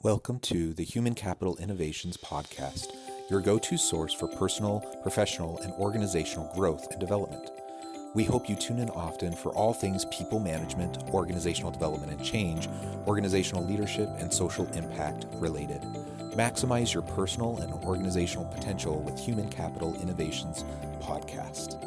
Welcome to the Human Capital Innovations Podcast, your go-to source for personal, professional, and organizational growth and development. We hope you tune in often for all things people management, organizational development and change, organizational leadership, and social impact related. Maximize your personal and organizational potential with Human Capital Innovations Podcast.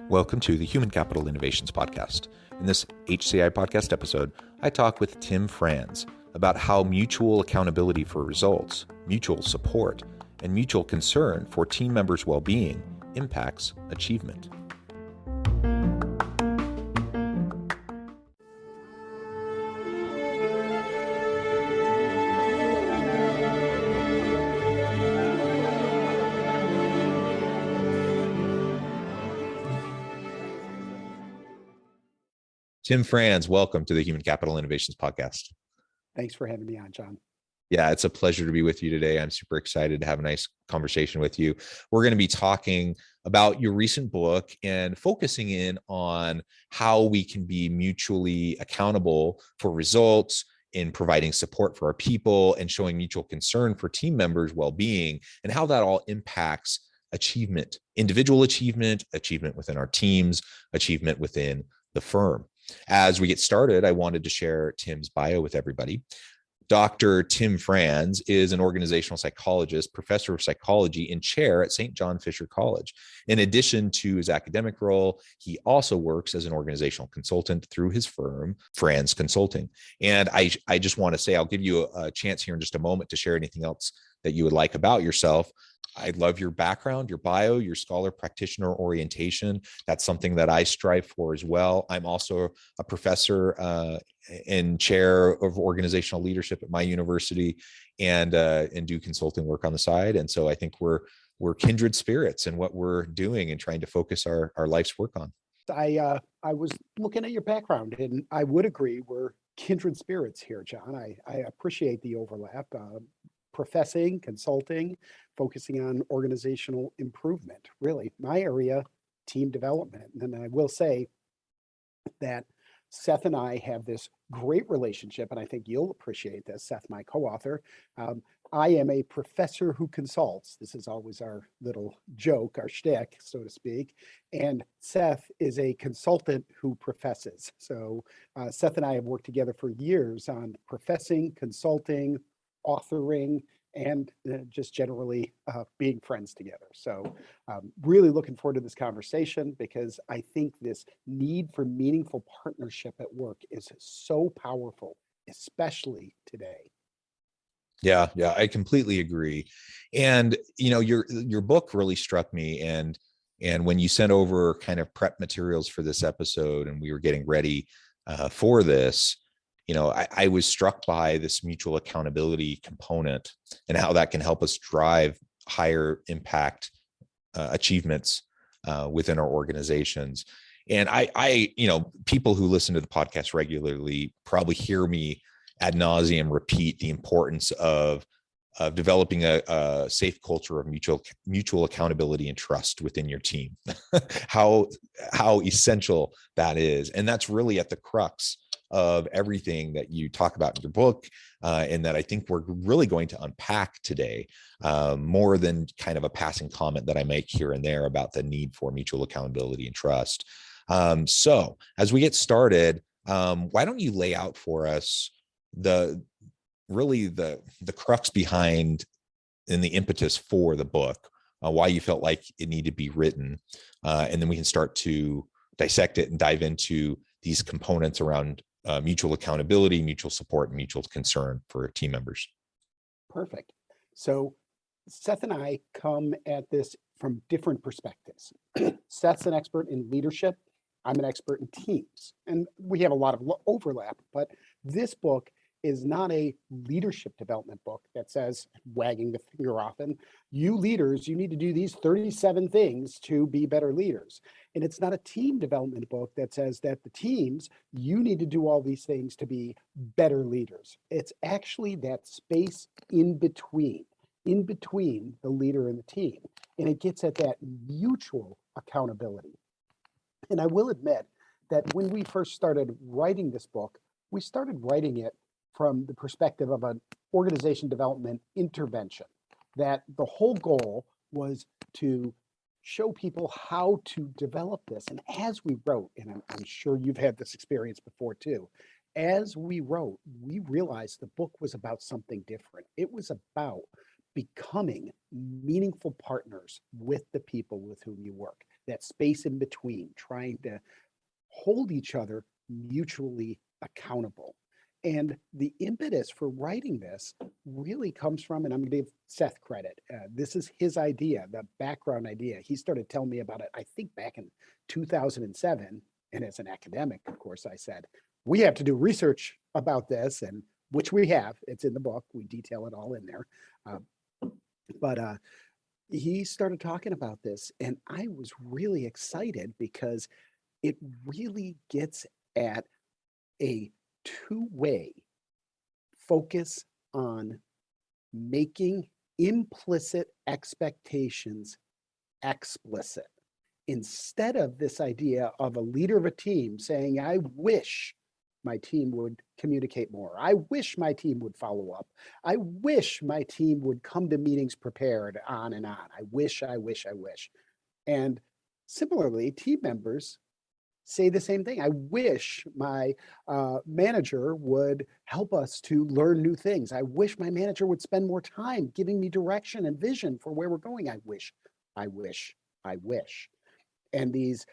Welcome to the Human Capital Innovations Podcast. In this HCI podcast episode, I talk with Tim Franz about how mutual accountability for results, mutual support, and mutual concern for team members' well-being impacts achievement. Tim Franz, welcome to the Human Capital Innovations Podcast. Thanks for having me on, John. Yeah, it's a pleasure to be with you today. I'm super excited to have a nice conversation with you. We're going to be talking about your recent book and focusing in on how we can be mutually accountable for results in providing support for our people and showing mutual concern for team members' well-being and how that all impacts achievement, individual achievement, achievement within our teams, achievement within the firm. As we get started, I wanted to share Tim's bio with everybody. Dr. Tim Franz is an organizational psychologist, professor of psychology, and chair at St. John Fisher College. In addition to his academic role, he also works as an organizational consultant through his firm, Franz Consulting. And I just want to say, I'll give you a chance here in just a moment to share anything else that you would like about yourself. I love your background, your bio, your scholar practitioner orientation. That's something that I strive for as well. I'm also a professor and chair of organizational leadership at my university and do consulting work on the side. And so I think we're kindred spirits in what we're doing and trying to focus our life's work on. I was looking at your background, and I would agree we're kindred spirits here, John. I appreciate the overlap. Professing, consulting, focusing on organizational improvement. Really, my area, team development. And I will say that Seth and I have this great relationship, and I think you'll appreciate this, Seth, my co-author. I am a professor who consults. This is always our little joke, our shtick, so to speak. And Seth is a consultant who professes. So Seth and I have worked together for years on professing, consulting, authoring, and just generally being friends together. So really looking forward to this conversation because I think this need for meaningful partnership at work is so powerful, especially today. Yeah, I completely agree. And your book really struck me. And when you sent over kind of prep materials for this episode, and we were getting ready for this, I was struck by this mutual accountability component and how that can help us drive higher impact achievements within our organizations. And people who listen to the podcast regularly probably hear me ad nauseum repeat the importance of developing a safe culture of mutual accountability and trust within your team. how essential that is. And that's really at the crux of everything that you talk about in your book, and that I think we're really going to unpack today, more than kind of a passing comment that I make here and there about the need for mutual accountability and trust. So as we get started, why don't you lay out for us the crux behind and the impetus for the book, why you felt like it needed to be written, and then we can start to dissect it and dive into these components around mutual accountability, mutual support, and mutual concern for team members. Perfect. So Seth and I come at this from different perspectives. Seth's an expert in leadership. I'm an expert in teams. And we have a lot of overlap, but this book is not a leadership development book that says, wagging the finger often, you leaders, you need to do these 37 things to be better leaders. And it's not a team development book that says that the teams, you need to do all these things to be better leaders. It's actually that space in between. in between the leader and the team. And it gets at that mutual accountability. And I will admit that when we first started writing this book, we started writing it from the perspective of an organization development intervention, that the whole goal was to show people how to develop this. And as we wrote, and I'm sure you've had this experience before too, as we wrote, we realized the book was about something different. It was about becoming meaningful partners with the people with whom you work, that space in between, trying to hold each other mutually accountable. And the impetus for writing this really comes from, and I'm going to give Seth credit. This is his idea, the background idea. He started telling me about it, I think back in 2007. And as an academic, of course, I said, we have to do research about this, and which we have. It's in the book. We detail it all in there. But he started talking about this, and I was really excited because it really gets at a two-way focus on making implicit expectations explicit. Instead of this idea of a leader of a team saying, I wish my team would communicate more. I wish my team would follow up. I wish my team would come to meetings prepared, on and on. I wish, I wish, I wish. And similarly, team members say the same thing. I wish my manager would help us to learn new things. I wish my manager would spend more time giving me direction and vision for where we're going. I wish, I wish, I wish. And these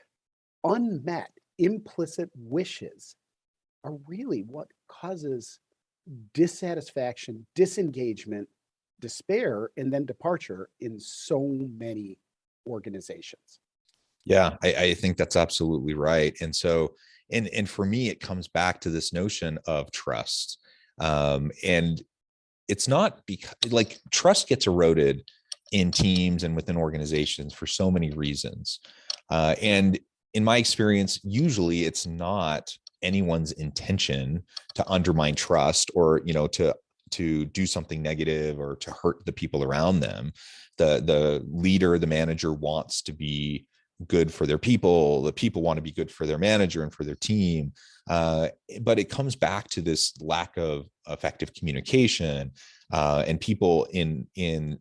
unmet implicit wishes are really what causes dissatisfaction, disengagement, despair, and then departure in so many organizations. Yeah, I think that's absolutely right. And so, and for me, it comes back to this notion of trust. And it's not because like trust gets eroded in teams and within organizations for so many reasons. And in my experience, usually it's not anyone's intention to undermine trust or, you know, to do something negative or to hurt the people around them. The leader, the manager wants to be good for their people. The people want to be good for their manager and for their team. But it comes back to this lack of effective communication, and people in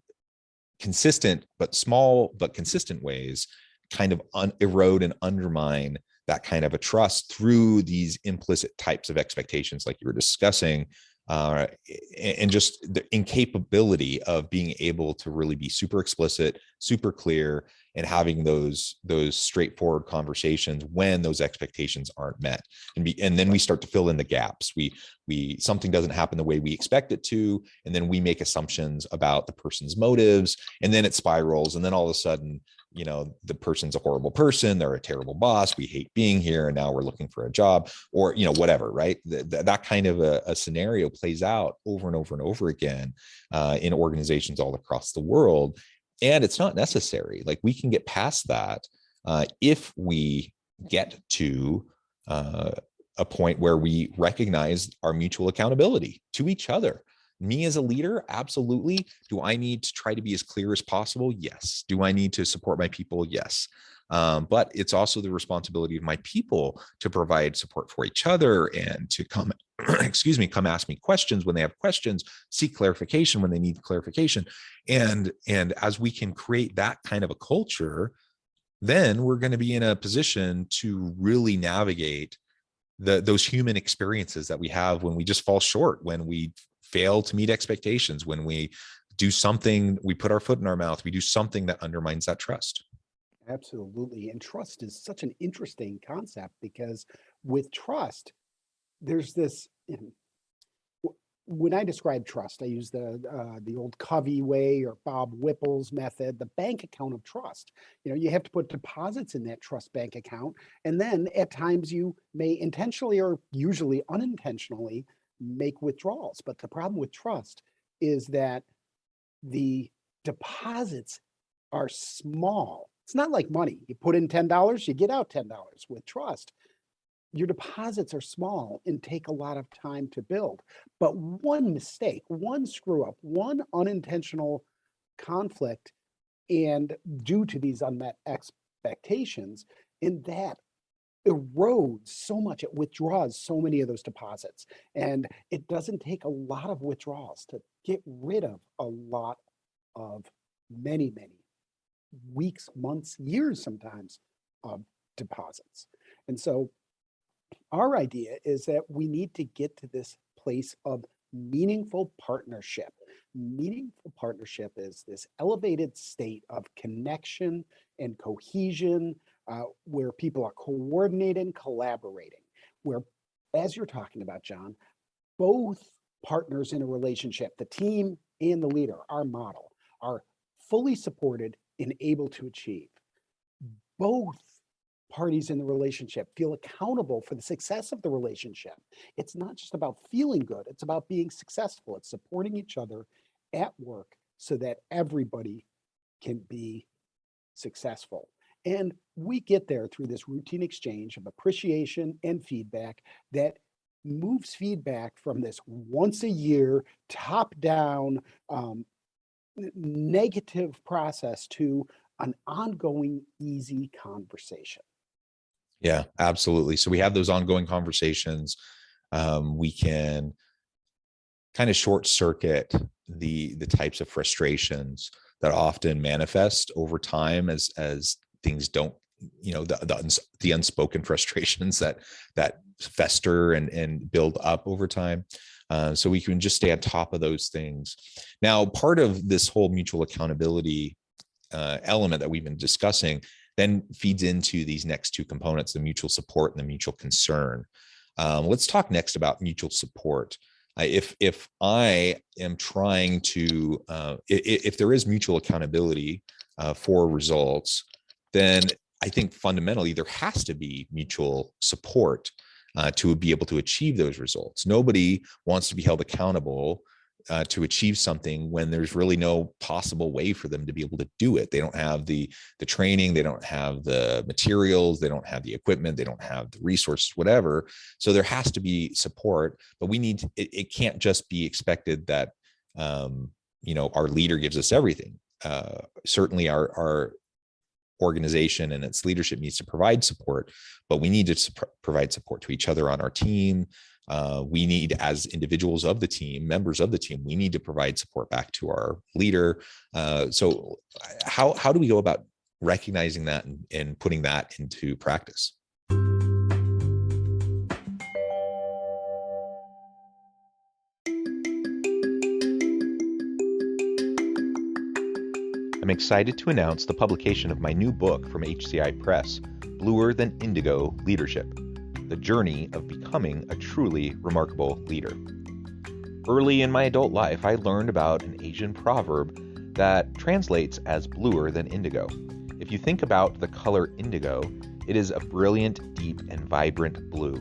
consistent but small but consistent ways kind of erode and undermine that kind of a trust through these implicit types of expectations like you were discussing, and just the incapability of being able to really be super explicit, super clear, and having those straightforward conversations when those expectations aren't met. And then we start to fill in the gaps. We something doesn't happen the way we expect it to, and then we make assumptions about the person's motives, and then it spirals, and then all of a sudden, you know, the person's a horrible person, they're a terrible boss, we hate being here, and now we're looking for a job, or, you know, whatever, right? That kind of a scenario plays out over and over and over again in organizations all across the world. And it's not necessary. Like, we can get past that if we get to a point where we recognize our mutual accountability to each other. Me as a leader, absolutely. Do I need to try to be as clear as possible? Yes. Do I need to support my people? Yes. But it's also the responsibility of my people to provide support for each other and to come, excuse me, come ask me questions when they have questions, seek clarification when they need clarification. And as we can create that kind of a culture, then we're going to be in a position to really navigate those human experiences that we have when we just fall short, when we fail to meet expectations, when we do something, we put our foot in our mouth, we do something that undermines that trust. Absolutely. And trust is such an interesting concept because with trust, there's this, when I describe trust, I use the old Covey way or Bob Whipple's method, the bank account of trust. You know, you have to put deposits in that trust bank account, and then at times you may intentionally or usually unintentionally make withdrawals. But the problem with trust is that the deposits are small. It's not like money. You put in $10, you get out $10. With trust, your deposits are small and take a lot of time to build. But one mistake, one screw up, one unintentional conflict and due to these unmet expectations, and that erodes so much, it withdraws so many of those deposits. And it doesn't take a lot of withdrawals to get rid of a lot of many weeks, months, years sometimes of deposits. And so our idea is that we need to get to this place of meaningful partnership. Meaningful partnership is this elevated state of connection and cohesion, where people are coordinating, collaborating, where, as you're talking about, John, both partners in a relationship, the team and the leader, our model, are fully supported and able to achieve. Both parties in the relationship feel accountable for the success of the relationship. It's not just about feeling good, it's about being successful. It's supporting each other at work so that everybody can be successful. And we get there through this routine exchange of appreciation and feedback that moves feedback from this once a year, top down, negative process to an ongoing, easy conversation. Yeah, absolutely. So we have those ongoing conversations. We can kind of short circuit the types of frustrations that often manifest over time as things don't, the unspoken frustrations that fester and build up over time. So we can just stay on top of those things. Now, part of this whole mutual accountability element that we've been discussing then feeds into these next two components, the mutual support and the mutual concern. Let's talk next about mutual support. If I am trying to, if there is mutual accountability for results, then I think fundamentally there has to be mutual support to be able to achieve those results. Nobody wants to be held accountable to achieve something when there's really no possible way for them to be able to do it. They don't have the training, they don't have the materials, they don't have the equipment, they don't have the resources, whatever. So there has to be support, but it can't just be expected that our leader gives us everything. Certainly our organization and its leadership needs to provide support, but we need to provide support to each other on our team. We need, as individuals of the team, members of the team, we need to provide support back to our leader. So how do we go about recognizing that and putting that into practice? I'm excited to announce the publication of my new book from HCI Press, Bluer Than Indigo Leadership: The Journey of Becoming a Truly Remarkable Leader. Early in my adult life, I learned about an Asian proverb that translates as bluer than indigo. If you think about the color indigo, it is a brilliant, deep, and vibrant blue,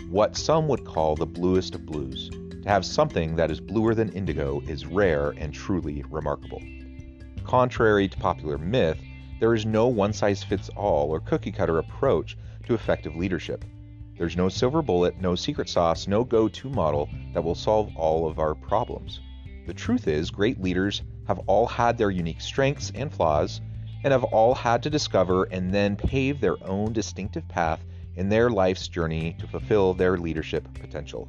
what some would call the bluest of blues. To have something that is bluer than indigo is rare and truly remarkable. Contrary to popular myth, there is no one-size-fits-all or cookie-cutter approach to effective leadership. There's no silver bullet, no secret sauce, no go-to model that will solve all of our problems. The truth is, great leaders have all had their unique strengths and flaws, and have all had to discover and then pave their own distinctive path in their life's journey to fulfill their leadership potential.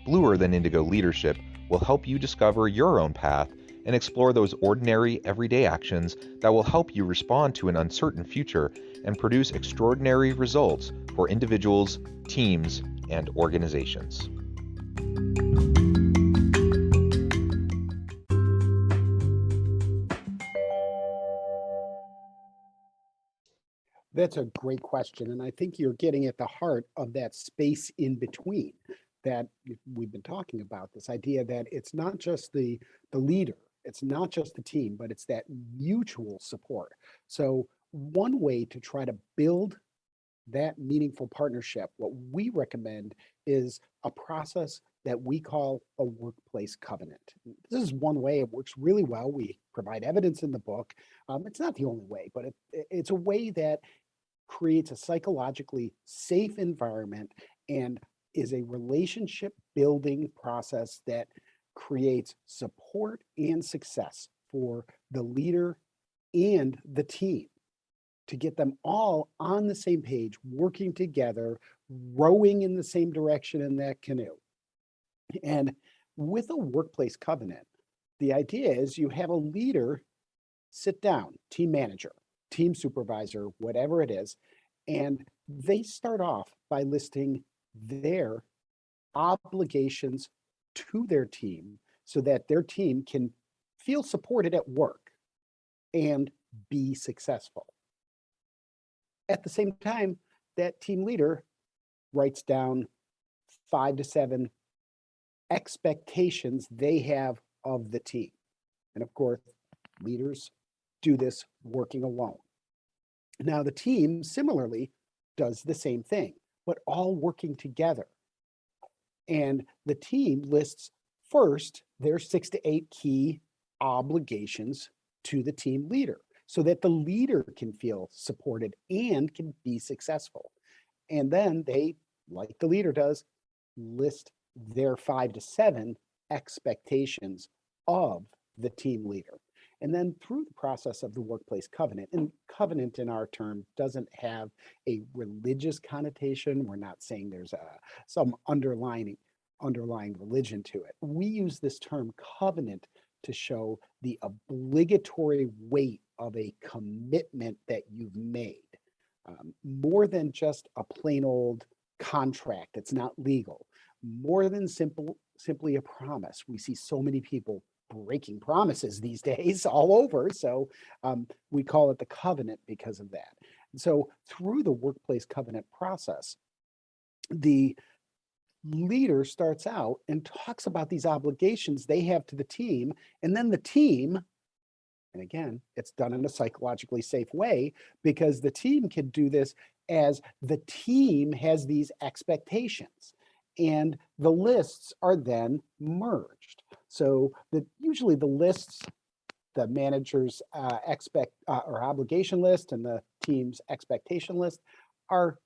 Bluer Than Indigo Leadership will help you discover your own path and explore those ordinary, everyday actions that will help you respond to an uncertain future and produce extraordinary results for individuals, teams, and organizations. That's a great question. And I think you're getting at the heart of that space in between that we've been talking about, this idea that it's not just the leader, it's not just the team, but it's that mutual support. So one way to try to build that meaningful partnership, what we recommend is a process that we call a workplace covenant. This is one way it works really well. We provide evidence in the book. It's not the only way, but it's a way that creates a psychologically safe environment and is a relationship building process that creates support and success for the leader and the team to get them all on the same page, working together, rowing in the same direction in that canoe. And with a workplace covenant, the idea is you have a leader sit down, team manager, team supervisor, whatever it is, and they start off by listing their obligations to their team so that their team can feel supported at work and be successful. At the same time, that team leader writes down 5 to 7 expectations they have of the team. And of course, leaders do this working alone. Now, the team similarly does the same thing, but all working together. And the team lists first their 6 to 8 key obligations to the team leader so that the leader can feel supported and can be successful. And then they, like the leader does, list their 5 to 7 expectations of the team leader. And then through the process of the workplace covenant, and covenant in our term doesn't have a religious connotation. We're not saying there's some underlying religion to it. We use this term covenant to show the obligatory weight of a commitment that you've made, more than just a plain old contract that's not legal, more than simply a promise. We see so many people breaking promises these days all over. So we call it the covenant because of that. And so through the workplace covenant process, the leader starts out and talks about these obligations they have to the team, and then the team, and again, it's done in a psychologically safe way because the team can do this as the team has these expectations. And the lists are then merged. So usually the lists, the manager's or obligation list and the team's expectation list are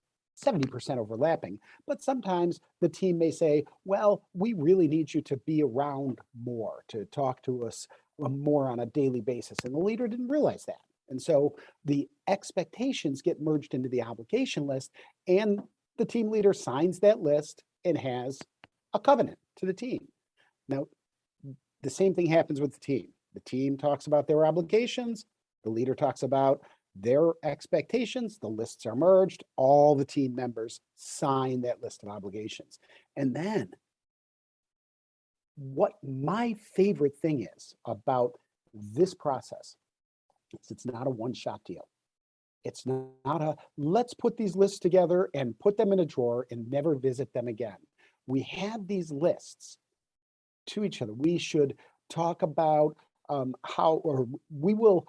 70% overlapping. But sometimes the team may say, well, we really need you to be around more, to talk to us more on a daily basis. And the leader didn't realize that. And so the expectations get merged into the obligation list, and the team leader signs that list and has a covenant to the team. Now, the same thing happens with the team. The team talks about their obligations. The leader talks about their expectations. The lists are merged. All the team members sign that list of obligations. And then what my favorite thing is about this process is it's not a one-shot deal. It's not a, let's put these lists together and put them in a drawer and never visit them again. We have these lists to each other. We should talk about we will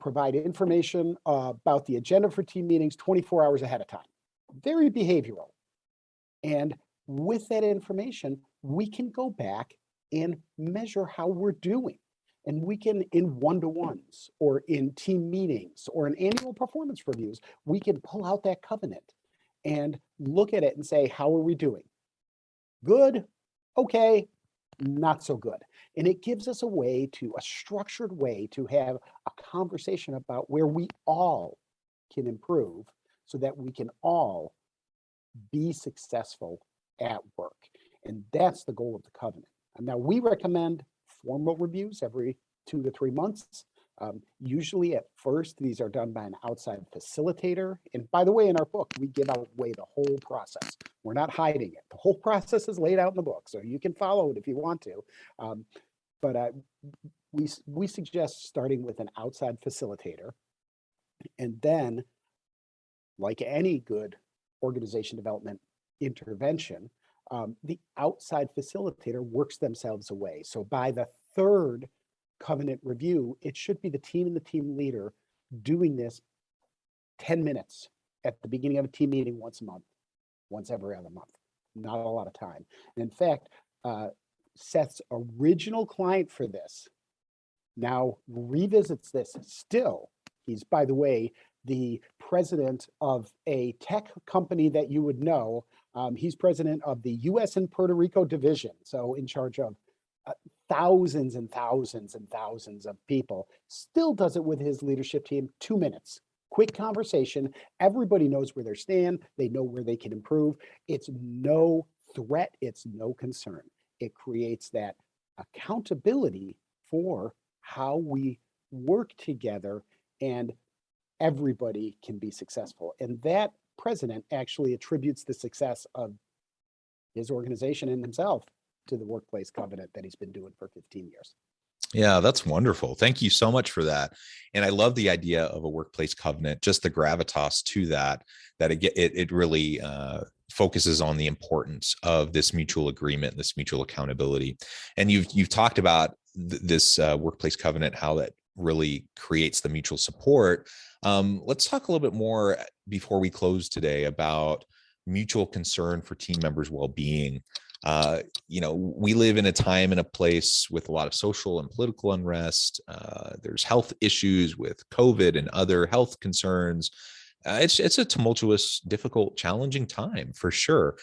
provide information about the agenda for team meetings 24 hours ahead of time. Very behavioral. And with that information, we can go back and measure how we're doing. And we can, in one-to-ones or in team meetings or in annual performance reviews, we can pull out that covenant and look at it and say, how are we doing? Good, okay, not so good. And it gives us a structured way to have a conversation about where we all can improve so that we can all be successful at work. And that's the goal of the covenant. And now we recommend formal reviews every 2 to 3 months. Usually at first, these are done by an outside facilitator. And by the way, in our book, we give away the whole process. We're not hiding it. The whole process is laid out in the book, so you can follow it if you want to. But we suggest starting with an outside facilitator. And then, like any good organization development intervention, the outside facilitator works themselves away. So by the third covenant review, it should be the team and the team leader doing this 10 minutes at the beginning of a team meeting once a month, once every other month. Not a lot of time. And in fact, Seth's original client for this now revisits this still. He's, by the way, the president of a tech company that you would know. He's president of the US and Puerto Rico division, so in charge of thousands and thousands and thousands of people, still does it with his leadership team, 2 minutes. Quick conversation. Everybody knows where they stand. They know where they can improve. It's no threat. It's no concern. It creates that accountability for how we work together, and everybody can be successful. And that president actually attributes the success of his organization and himself to the workplace covenant that he's been doing for 15 years. Yeah, that's wonderful. Thank you so much for that. And I love the idea of a workplace covenant, just the gravitas to that, that it really focuses on the importance of this mutual agreement, this mutual accountability. And you've talked about this workplace covenant, how that really creates the mutual support. Let's talk a little bit more before we close today about mutual concern for team members' well-being. We live in a time and a place with a lot of social and political unrest. There's health issues with COVID and other health concerns. It's a tumultuous, difficult, challenging time for sure.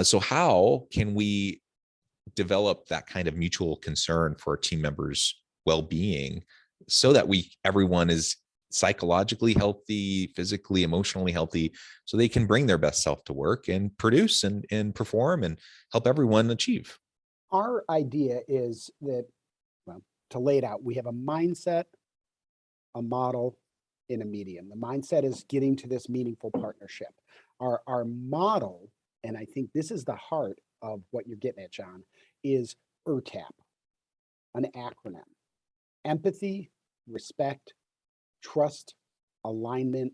So how can we develop that kind of mutual concern for our team members' well-being so that everyone is psychologically healthy, physically, emotionally healthy, so they can bring their best self to work and produce and perform and help everyone achieve? Our idea is that, well, to lay it out, we have a mindset, a model, and a medium. The mindset is getting to this meaningful partnership. Our model, and I think this is the heart of what you're getting at, John, is ERTAP, an acronym: empathy, respect, trust, alignment,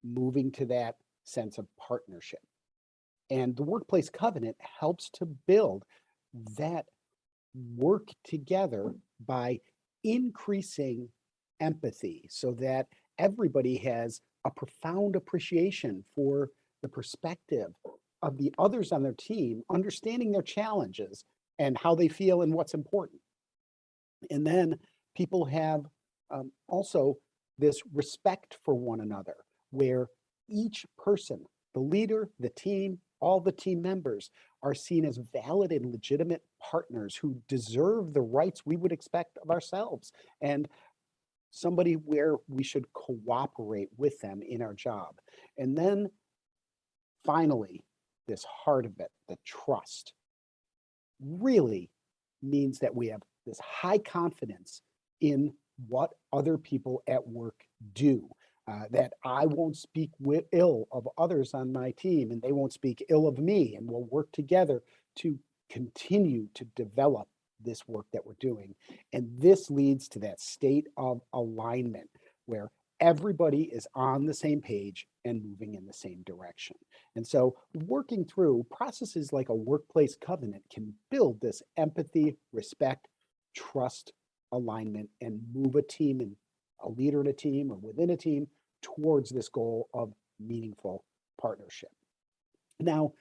moving to that sense of partnership. And the workplace covenant helps to build that work together by increasing empathy so that everybody has a profound appreciation for the perspective of the others on their team, understanding their challenges and how they feel and what's important. And then people have also this respect for one another, where each person, the leader, the team, all the team members, are seen as valid and legitimate partners who deserve the rights we would expect of ourselves, and somebody where we should cooperate with them in our job. And then finally, this heart of it, the trust, really means that we have this high confidence in what other people at work do, that I won't speak ill of others on my team and they won't speak ill of me, and we'll work together to continue to develop this work that we're doing. And this leads to that state of alignment where everybody is on the same page and moving in the same direction. And so working through processes like a workplace covenant can build this empathy, respect, trust, alignment, and move a team and a leader in a team or within a team towards this goal of meaningful partnership. Now,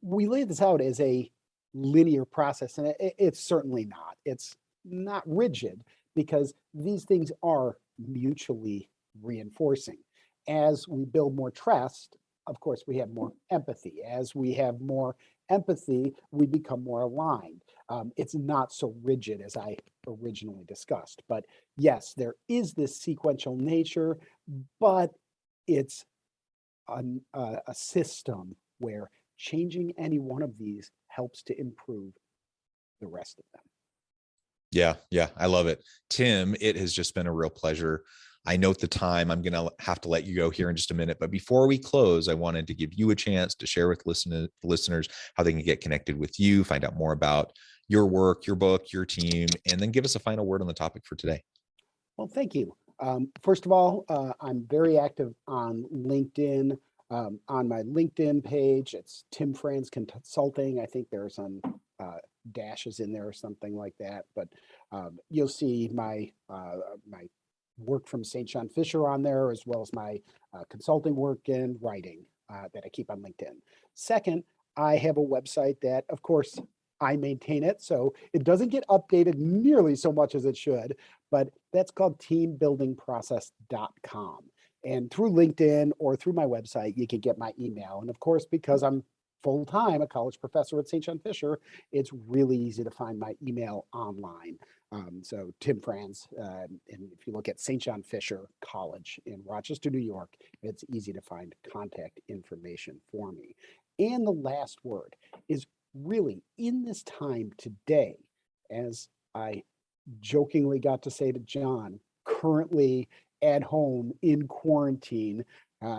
we lay this out as a linear process, and it's certainly not. It's not rigid because these things are mutually reinforcing. As we build more trust, of course, we have more empathy. As we have more empathy, we become more aligned. It's not so rigid as I originally discussed. But yes, there is this sequential nature, but it's a system where changing any one of these helps to improve the rest of them. Yeah, I love it. Tim, it has just been a real pleasure. I note the time. I'm going to have to let you go here in just a minute. But before we close, I wanted to give you a chance to share with listeners how they can get connected with you, find out more about your work, your book, your team, and then give us a final word on the topic for today. Well, thank you. First of all, I'm very active on LinkedIn. On my LinkedIn page, it's Tim Franz Consulting. I think there are some dashes in there or something like that. But you'll see my work from St. John Fisher on there, as well as my consulting work and writing that I keep on LinkedIn. Second, I have a website that, of course, I maintain it, so it doesn't get updated nearly so much as it should, but that's called teambuildingprocess.com. And through LinkedIn or through my website, you can get my email. And of course, because I'm full-time a college professor at St. John Fisher, it's really easy to find my email online. So Tim Franz, and if you look at St. John Fisher College in Rochester, New York, it's easy to find contact information for me. And the last word is really in this time today, as I jokingly got to say to John, currently at home in quarantine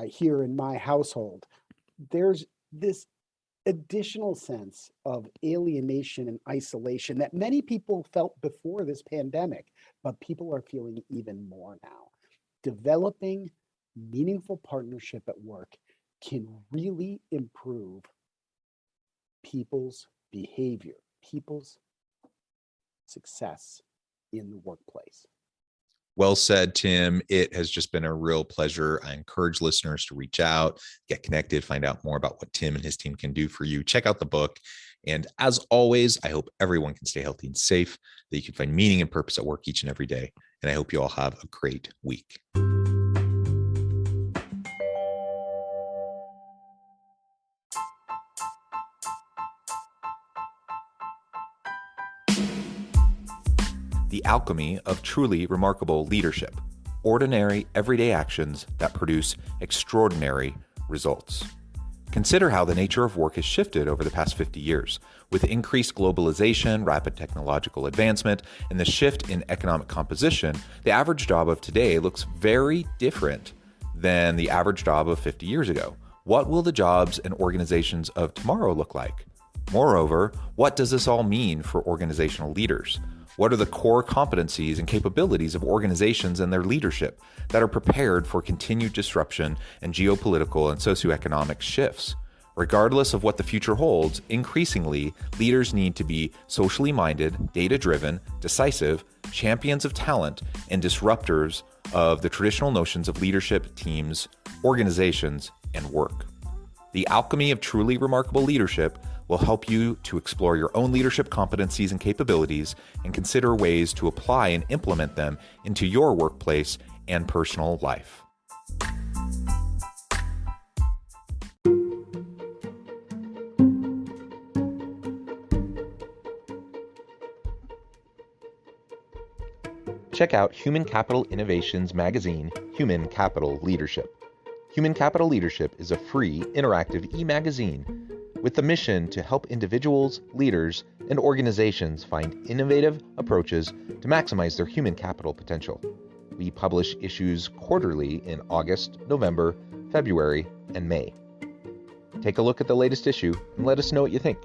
here in my household, there's this additional sense of alienation and isolation that many people felt before this pandemic, but people are feeling even more now. Developing meaningful partnership at work can really improve people's behavior, people's success in the workplace. Well said, Tim. It has just been a real pleasure. I encourage listeners to reach out, get connected, find out more about what Tim and his team can do for you. Check out the book. And as always, I hope everyone can stay healthy and safe, that you can find meaning and purpose at work each and every day. And I hope you all have a great week. The alchemy of truly remarkable leadership. Ordinary, everyday actions that produce extraordinary results. Consider how the nature of work has shifted over the past 50 years. With increased globalization, rapid technological advancement, and the shift in economic composition, the average job of today looks very different than the average job of 50 years ago. What will the jobs and organizations of tomorrow look like? Moreover, what does this all mean for organizational leaders? What are the core competencies and capabilities of organizations and their leadership that are prepared for continued disruption and geopolitical and socioeconomic shifts? Regardless of what the future holds, increasingly, leaders need to be socially minded, data-driven, decisive, champions of talent, and disruptors of the traditional notions of leadership, teams, organizations, and work. The alchemy of truly remarkable leadership will help you to explore your own leadership competencies and capabilities and consider ways to apply and implement them into your workplace and personal life. Check out Human Capital Innovations magazine, Human Capital Leadership. Human Capital Leadership is a free, interactive e-magazine with the mission to help individuals, leaders, and organizations find innovative approaches to maximize their human capital potential. We publish issues quarterly in August, November, February, and May. Take a look at the latest issue and let us know what you think.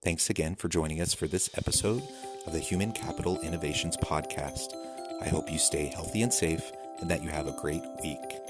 Thanks again for joining us for this episode of the Human Capital Innovations Podcast. I hope you stay healthy and safe and that you have a great week.